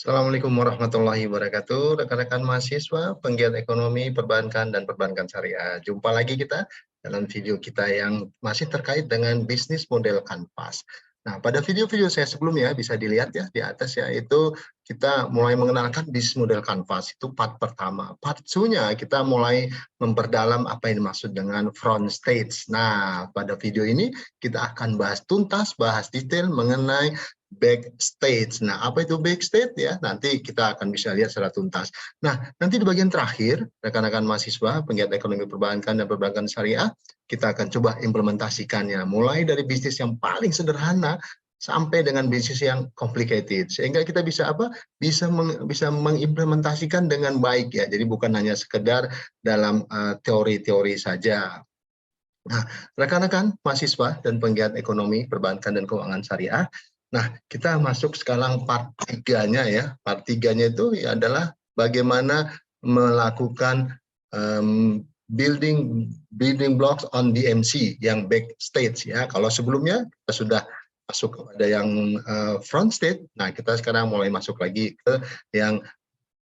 Assalamualaikum warahmatullahi wabarakatuh, rekan-rekan mahasiswa, penggiat ekonomi, perbankan, dan perbankan syariah. Jumpa lagi kita dalam video kita yang masih terkait dengan bisnis model kanvas. Nah, pada video-video saya sebelumnya bisa dilihat ya di atas ya, itu kita mulai mengenalkan bisnis model kanvas, itu part pertama. Part 2-nya kita mulai memperdalam apa yang dimaksud dengan front stage. Nah, pada video ini kita akan bahas tuntas, bahas detail mengenai backstage. Nah, apa itu backstage ya? Nanti kita akan bisa lihat secara tuntas. Nah, nanti di bagian terakhir, rekan-rekan mahasiswa, penggiat ekonomi perbankan dan perbankan syariah, kita akan coba implementasikannya. Mulai dari bisnis yang paling sederhana sampai dengan bisnis yang complicated. Sehingga kita bisa apa? Bisa mengimplementasikan dengan baik ya. Jadi bukan hanya sekedar dalam teori-teori saja. Nah, rekan-rekan mahasiswa dan penggiat ekonomi, perbankan, dan keuangan syariah. Nah, kita masuk sekarang part 3-nya ya. Part 3-nya itu adalah bagaimana melakukan building blocks on BMC yang backstage ya. Kalau sebelumnya kita sudah masuk kepada yang front stage, nah kita sekarang mulai masuk lagi ke yang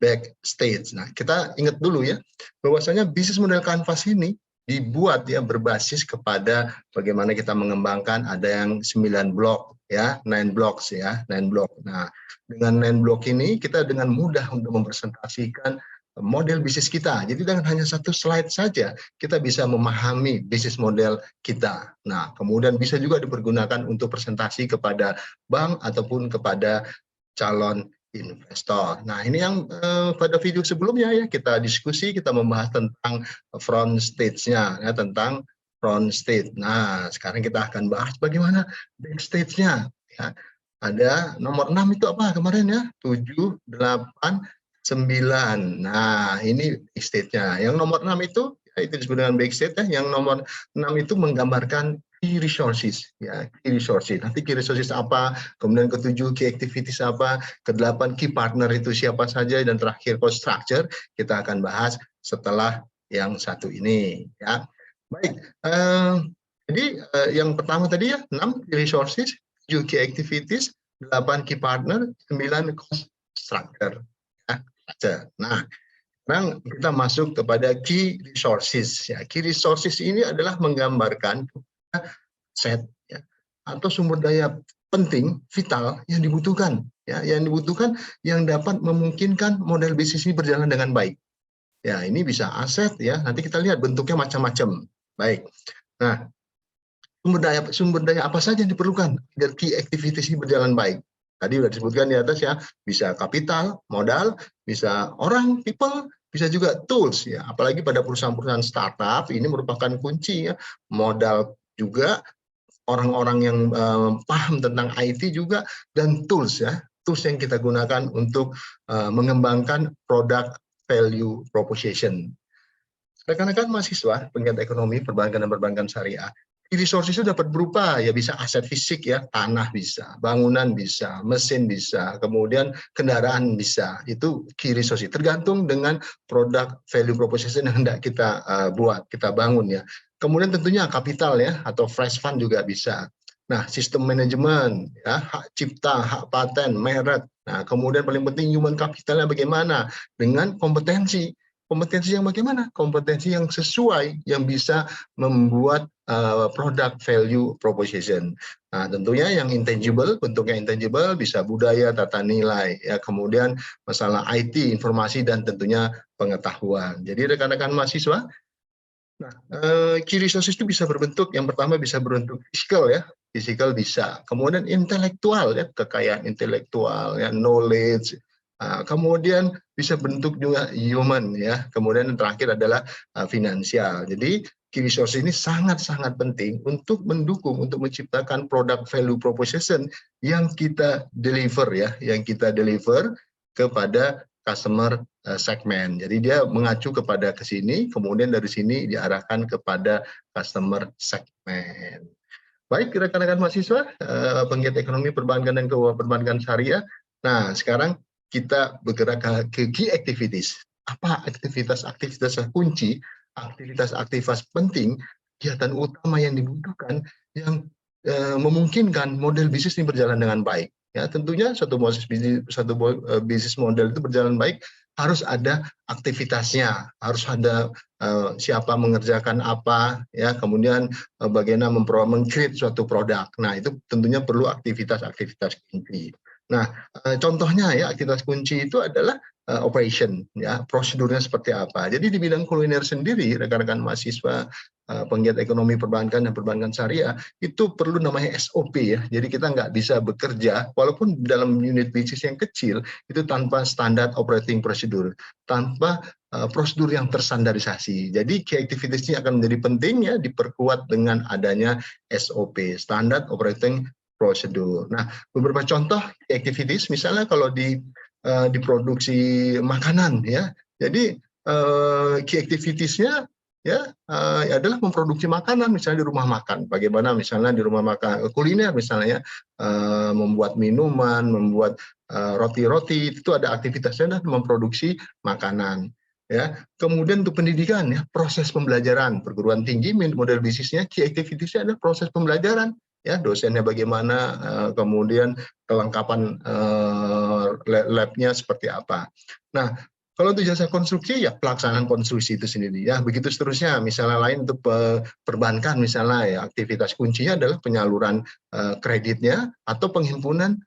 backstage. Nah, kita ingat dulu ya, bahwasanya bisnis model kanvas ini dibuat ya berbasis kepada bagaimana kita mengembangkan ada yang 9 blok ya, 9 blocks ya, 9 blok. Nah, dengan 9 blok ini kita dengan mudah untuk mempresentasikan model bisnis kita. Jadi dengan hanya satu slide saja kita bisa memahami bisnis model kita. Nah, kemudian bisa juga dipergunakan untuk presentasi kepada bank ataupun kepada calon investor. Nah, ini yang pada video sebelumnya ya kita diskusi, kita membahas tentang front stage-nya ya, tentang front stage. Nah, sekarang kita akan bahas bagaimana backstage-nya ya. Ada nomor 6 itu apa kemarin ya? 7, 8, 9. Nah, ini backstage-nya. Yang nomor 6 itu ya, itu disebut dengan backstage ya. Yang nomor 6 itu menggambarkan key resources ya, key resources. Nanti key resources apa, kemudian ke-7 key activities apa, ke-8 key partner itu siapa saja, dan terakhir cost structure kita akan bahas setelah yang satu ini ya. Baik, jadi yang pertama tadi ya 6 key resources, 7 key activities, 8 key partner, 9 cost structure ya. Nah, sekarang kita masuk kepada key resources ya. Key resources ini adalah menggambarkan set ya, atau sumber daya penting vital yang dibutuhkan ya, yang dapat memungkinkan model bisnis ini berjalan dengan baik ya. Ini bisa aset ya, nanti kita lihat bentuknya macam-macam. Baik, nah sumber daya apa saja yang diperlukan agar key activities ini berjalan baik? Tadi sudah disebutkan di atas ya, bisa kapital, modal, bisa orang, people, bisa juga tools ya. Apalagi pada perusahaan-perusahaan startup ini merupakan kunci ya, modal juga, orang-orang yang paham tentang IT juga, dan tools ya, tools yang kita gunakan untuk mengembangkan produk value proposition. Rekan-rekan mahasiswa, penggiat ekonomi, perbankan dan perbankan syariah, key resources itu dapat berupa ya, bisa aset fisik ya, tanah bisa, bangunan bisa, mesin bisa, kemudian kendaraan bisa. Itu key resources, tergantung dengan produk value proposition yang hendak kita buat, kita bangun ya. Kemudian tentunya kapital ya, atau fresh fund juga bisa. Nah, sistem manajemen ya, hak cipta, hak paten, merek. Nah, kemudian paling penting human capitalnya bagaimana, dengan kompetensi. Kompetensi yang bagaimana? Kompetensi yang sesuai, yang bisa membuat produk value proposition. Nah, tentunya yang intangible, bentuknya intangible, bisa budaya, tata nilai, ya, kemudian masalah IT, informasi, dan tentunya pengetahuan. Jadi rekan-rekan mahasiswa, nah, key resources itu bisa berbentuk, yang pertama bisa berbentuk fisikal ya, fisikal bisa. Kemudian intelektual ya, kekayaan intelektual, ya, knowledge. Kemudian bisa bentuk juga human ya. Kemudian yang terakhir adalah finansial. Jadi key resources ini sangat-sangat penting untuk mendukung, untuk menciptakan produk value proposition yang kita deliver ya, yang kita deliver kepada customer segmen. Jadi dia mengacu kepada ke sini, kemudian dari sini diarahkan kepada customer segmen. Baik, rekan-rekan mahasiswa, penggiat ekonomi perbankan dan keuangan perbankan syariah. Nah, sekarang kita bergerak ke key activities. Apa aktivitas-aktivitas kunci, aktivitas-aktivitas penting, kegiatan utama yang dibutuhkan, yang memungkinkan model bisnis ini berjalan dengan baik. ya tentunya bisnis model itu berjalan baik harus ada aktivitasnya, harus ada siapa mengerjakan apa, ya kemudian bagaimana meng-create suatu produk. Nah itu tentunya perlu aktivitas-aktivitas kunci. Nah contohnya ya aktivitas kunci itu adalah operation, ya prosedurnya seperti apa. Jadi di bidang kuliner sendiri rekan-rekan mahasiswa penggiat ekonomi perbankan dan perbankan syariah itu perlu namanya SOP ya. Jadi kita nggak bisa bekerja walaupun dalam unit bisnis yang kecil itu tanpa standar operating procedure, tanpa prosedur yang terstandarisasi. Jadi key activities-nya akan menjadi penting ya diperkuat dengan adanya SOP, standard operating procedure. Nah, beberapa contoh key activities misalnya kalau di produksi makanan ya. Jadi key activities-nya ya adalah memproduksi makanan misalnya di rumah makan. Bagaimana misalnya di rumah makan kuliner misalnya membuat minuman, membuat roti-roti itu ada aktivitasnya dan memproduksi makanan. Ya, kemudian untuk pendidikan ya proses pembelajaran perguruan tinggi model bisnisnya key activities-nya adalah proses pembelajaran ya dosennya bagaimana kemudian kelengkapan lab-nya seperti apa. Nah kalau untuk jasa konstruksi ya pelaksanaan konstruksi itu sendiri ya begitu seterusnya misalnya lain untuk perbankan misalnya ya aktivitas kuncinya adalah penyaluran kreditnya atau penghimpunan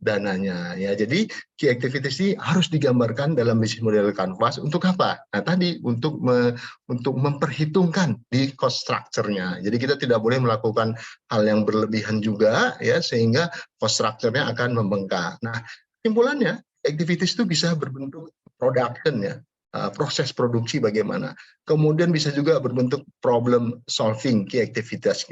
dananya ya. Jadi key activities ini harus digambarkan dalam bisnis model Canvas untuk apa? Nah tadi untuk memperhitungkan di cost structure-nya. Jadi kita tidak boleh melakukan hal yang berlebihan juga ya sehingga cost structure-nya akan membengkak. Nah kesimpulannya activities itu bisa berbentuk production ya, proses produksi bagaimana. Kemudian bisa juga berbentuk problem solving key activities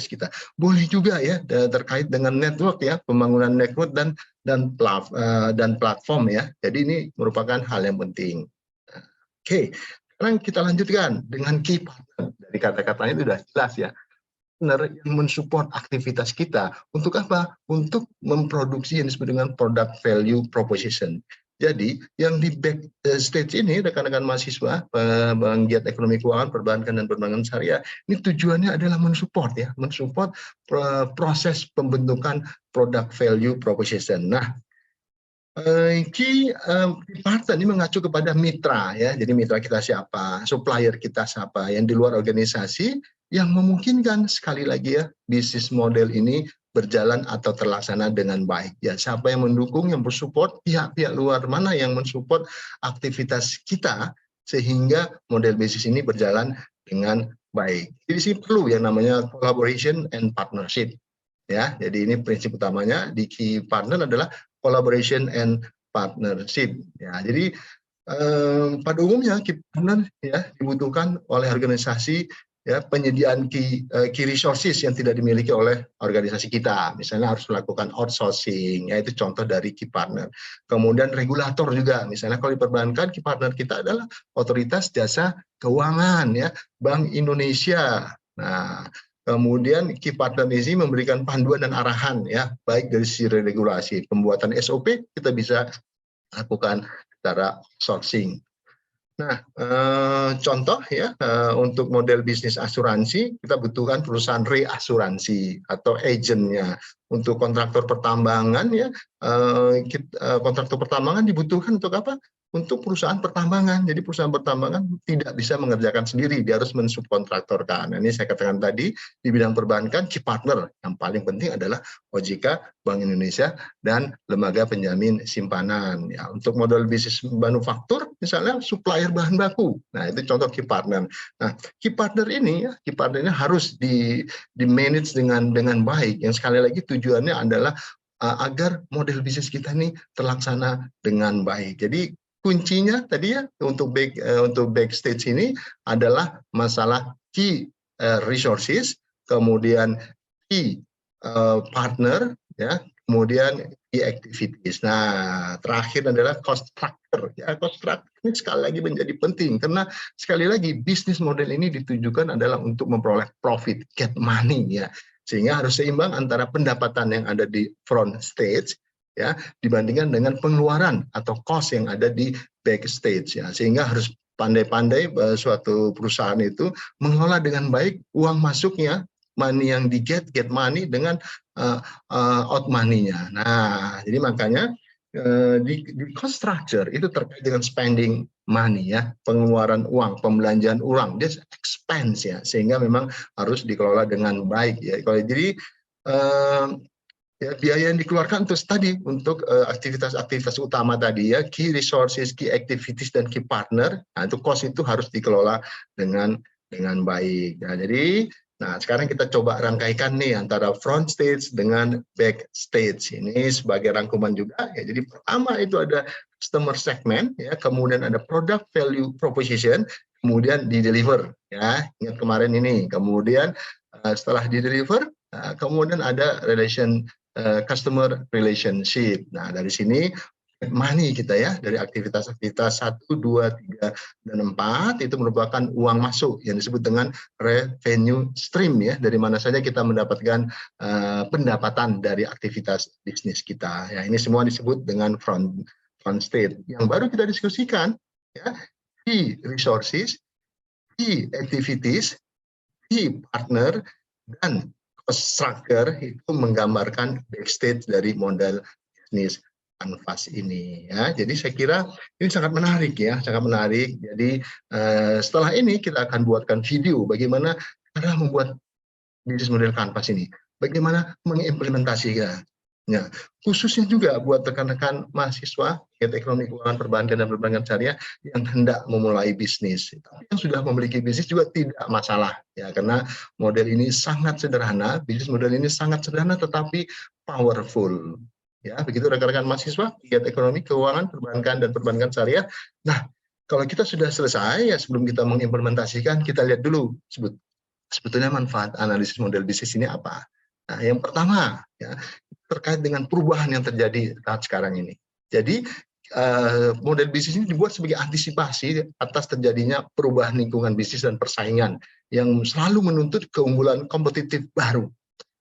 kita. Boleh juga ya terkait dengan network ya, pembangunan network dan platform ya. Jadi ini merupakan hal yang penting. Oke, sekarang kita lanjutkan dengan key partner. Dari kata-katanya itu sudah jelas ya. Partner yang mensupport aktivitas kita untuk apa? Untuk memproduksi yang disebut dengan product value proposition. Jadi yang di backstage ini rekan-rekan mahasiswa penggiat ekonomi keuangan perbankan dan perbankan syariah ini tujuannya adalah mensupport ya, mensupport proses pembentukan product value proposition. Nah, key partner ini mengacu kepada mitra ya. Jadi mitra kita siapa, supplier kita siapa yang di luar organisasi yang memungkinkan sekali lagi ya bisnis model ini berjalan atau terlaksana dengan baik. Ya, siapa yang mendukung, yang bersupport, pihak-pihak luar mana yang mensupport aktivitas kita sehingga model bisnis ini berjalan dengan baik. Jadi sih perlu yang namanya collaboration and partnership. Ya, jadi ini prinsip utamanya di key partner adalah collaboration and partnership. Ya, jadi pada umumnya key partner ya dibutuhkan oleh organisasi ya penyediaan key resources yang tidak dimiliki oleh organisasi kita. Misalnya harus melakukan outsourcing, ya itu contoh dari key partner. Kemudian regulator juga, misalnya kalau di perbankan key partner kita adalah Otoritas Jasa Keuangan ya, Bank Indonesia. Nah, kemudian key partner ini memberikan panduan dan arahan ya, baik dari sisi regulasi, pembuatan SOP kita bisa lakukan secara outsourcing. Nah, contoh ya untuk model bisnis asuransi kita butuhkan perusahaan reasuransi atau agentnya. Untuk kontraktor pertambangan ya kontraktor pertambangan dibutuhkan untuk apa? Untuk perusahaan pertambangan. Jadi perusahaan pertambangan tidak bisa mengerjakan sendiri, dia harus mensubkontraktorkan. Nah, ini saya katakan tadi di bidang perbankan key partner yang paling penting adalah OJK, Bank Indonesia dan lembaga penjamin simpanan. Ya, untuk model bisnis manufaktur misalnya supplier bahan baku. Nah, itu contoh key partner. Nah, key partner ini harus di manage dengan baik. Yang sekali lagi tujuannya adalah agar model bisnis kita ini terlaksana dengan baik. Jadi kuncinya tadi ya untuk backstage ini adalah masalah key resources, kemudian key partner, ya, kemudian key activities. Nah, terakhir adalah cost structure. Ya, cost structure ini sekali lagi menjadi penting karena sekali lagi bisnis model ini ditujukan adalah untuk memperoleh profit, get money ya. Sehingga harus seimbang antara pendapatan yang ada di front stage ya dibandingkan dengan pengeluaran atau cost yang ada di backstage ya, sehingga harus pandai-pandai suatu perusahaan itu mengelola dengan baik uang masuknya money yang get money dengan out money-nya. Nah, jadi makanya di cost structure itu terkait dengan spending money ya, pengeluaran uang, pembelanjaan uang, dia expense ya, sehingga memang harus dikelola dengan baik ya. Kalau jadi ya, biaya yang dikeluarkan terus tadi untuk aktivitas-aktivitas utama tadi ya, key resources, key activities dan key partner, nah itu cost itu harus dikelola dengan baik. Nah, jadi sekarang kita coba rangkaikan nih antara front stage dengan back stage. Ini sebagai rangkuman juga ya. Jadi pertama itu ada customer segment ya, kemudian ada product value proposition, kemudian di deliver ya. Ingat kemarin ini. Kemudian setelah di deliver, kemudian ada customer relationship. Nah, dari sini money kita ya, dari aktivitas-aktivitas 1, 2, 3, dan 4 itu merupakan uang masuk yang disebut dengan revenue stream ya, dari mana saja kita mendapatkan pendapatan dari aktivitas bisnis kita. Ya, ini semua disebut dengan front state. Yang baru kita diskusikan ya, key resources, key activities, key partner, dan cost structure itu menggambarkan backstage dari model bisnis Canvas ini ya. Jadi saya kira ini sangat menarik ya, sangat menarik. Jadi setelah ini kita akan buatkan video bagaimana cara membuat bisnis model Canvas ini, bagaimana mengimplementasikan. Ya, khususnya juga buat rekan-rekan mahasiswa ekonomi keuangan perbankan dan perbankan syariah yang hendak memulai bisnis. Tapi yang sudah memiliki bisnis juga tidak masalah ya, karena model ini sangat sederhana, bisnis model ini sangat sederhana tetapi powerful. Ya, begitu rekan-rekan mahasiswa kegiatan ekonomi keuangan perbankan dan perbankan syariah. Nah, kalau kita sudah selesai ya, sebelum kita mengimplementasikan, kita lihat dulu sebetulnya manfaat analisis model bisnis ini apa. Nah, yang pertama ya, terkait dengan perubahan yang terjadi saat sekarang ini. Jadi model bisnis ini dibuat sebagai antisipasi atas terjadinya perubahan lingkungan bisnis dan persaingan yang selalu menuntut keunggulan kompetitif baru.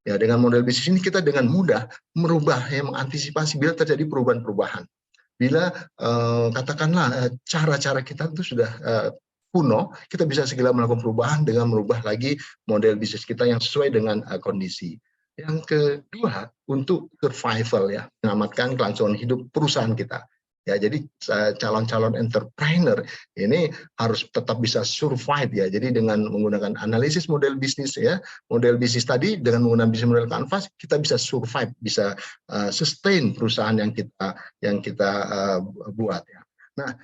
Ya, dengan model bisnis ini kita dengan mudah merubah, ya, mengantisipasi bila terjadi perubahan-perubahan. Bila katakanlah cara-cara kita itu sudah kuno, kita bisa segera melakukan perubahan dengan merubah lagi model bisnis kita yang sesuai dengan kondisi. Yang kedua, untuk survival ya, menyelamatkan kelangsungan hidup perusahaan kita. Ya, jadi calon-calon entrepreneur ini harus tetap bisa survive ya. Jadi dengan menggunakan analisis model bisnis ya, model bisnis tadi dengan menggunakan bisnis model Canvas kita bisa survive, bisa sustain perusahaan yang kita buat ya. Nah,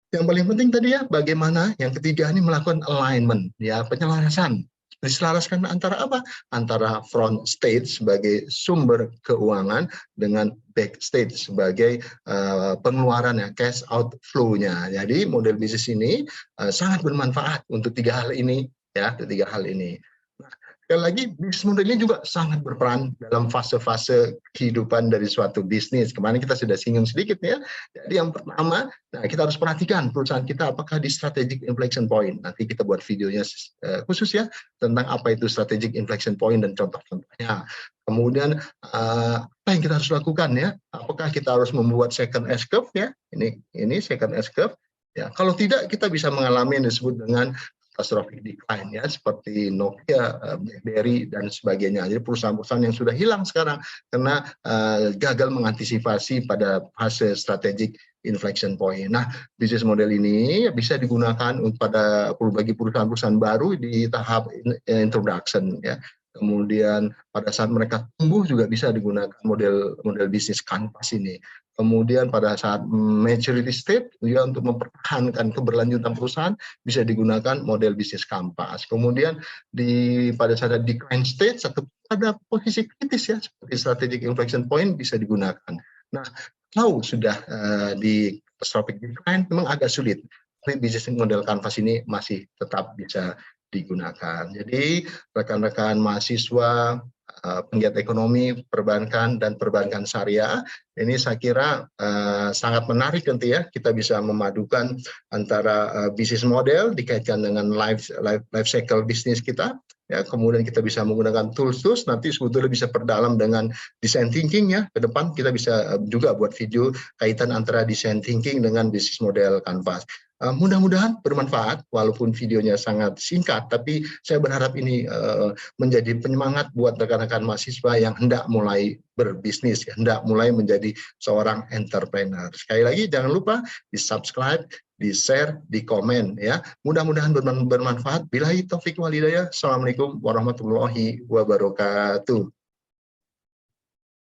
yang paling penting tadi ya, bagaimana yang ketiga ini melakukan alignment ya, penyelarasan. Diselaraskan antara apa? Antara front stage sebagai sumber keuangan dengan back stage sebagai pengeluaran ya, cash outflow-nya. Jadi model bisnis ini sangat bermanfaat untuk tiga hal ini ya, ketiga hal ini. Nah, sekali lagi bisnis model ini juga sangat berperan dalam fase-fase kehidupan dari suatu bisnis. Kemarin kita sudah singgung sedikit ya. Jadi yang pertama, kita harus perhatikan perusahaan kita apakah di strategic inflection point. Nanti kita buat videonya khusus ya tentang apa itu strategic inflection point dan contoh-contohnya. Kemudian apa yang kita harus lakukan ya? Apakah kita harus membuat second S-curve ya? Ini second S-curve. Ya, kalau tidak kita bisa mengalami yang disebut dengan catastrophic decline ya, seperti Nokia, BlackBerry dan sebagainya. Jadi perusahaan-perusahaan yang sudah hilang sekarang karena gagal mengantisipasi pada fase strategic inflection point. Nah, bisnis model ini bisa digunakan bagi perusahaan-perusahaan baru di tahap introduction ya. Kemudian pada saat mereka tumbuh juga bisa digunakan model bisnis Canvas ini. Kemudian pada saat maturity state juga untuk mempertahankan keberlanjutan perusahaan bisa digunakan model bisnis Canvas. Kemudian pada saat decline state atau pada posisi kritis ya seperti strategic inflection point bisa digunakan. Nah, kalau sudah di catastrophic decline memang agak sulit. Tapi bisnis model Canvas ini masih tetap bisa digunakan. Jadi rekan-rekan mahasiswa, penggiat ekonomi, perbankan dan perbankan syariah, ini saya kira sangat menarik nanti ya, kita bisa memadukan antara bisnis model dikaitkan dengan life cycle bisnis kita, ya, kemudian kita bisa menggunakan tools nanti sebetulnya bisa perdalam dengan design thinking ya, ke depan kita bisa juga buat video kaitan antara design thinking dengan bisnis model Canvas. Mudah-mudahan bermanfaat, walaupun videonya sangat singkat, tapi saya berharap ini menjadi penyemangat buat rekan-rekan mahasiswa yang hendak mulai berbisnis, hendak mulai menjadi seorang entrepreneur. Sekali lagi, jangan lupa di-subscribe, di-share, di-komen, ya. Mudah-mudahan bermanfaat. Billahi taufik wal hidayah. Assalamualaikum warahmatullahi wabarakatuh.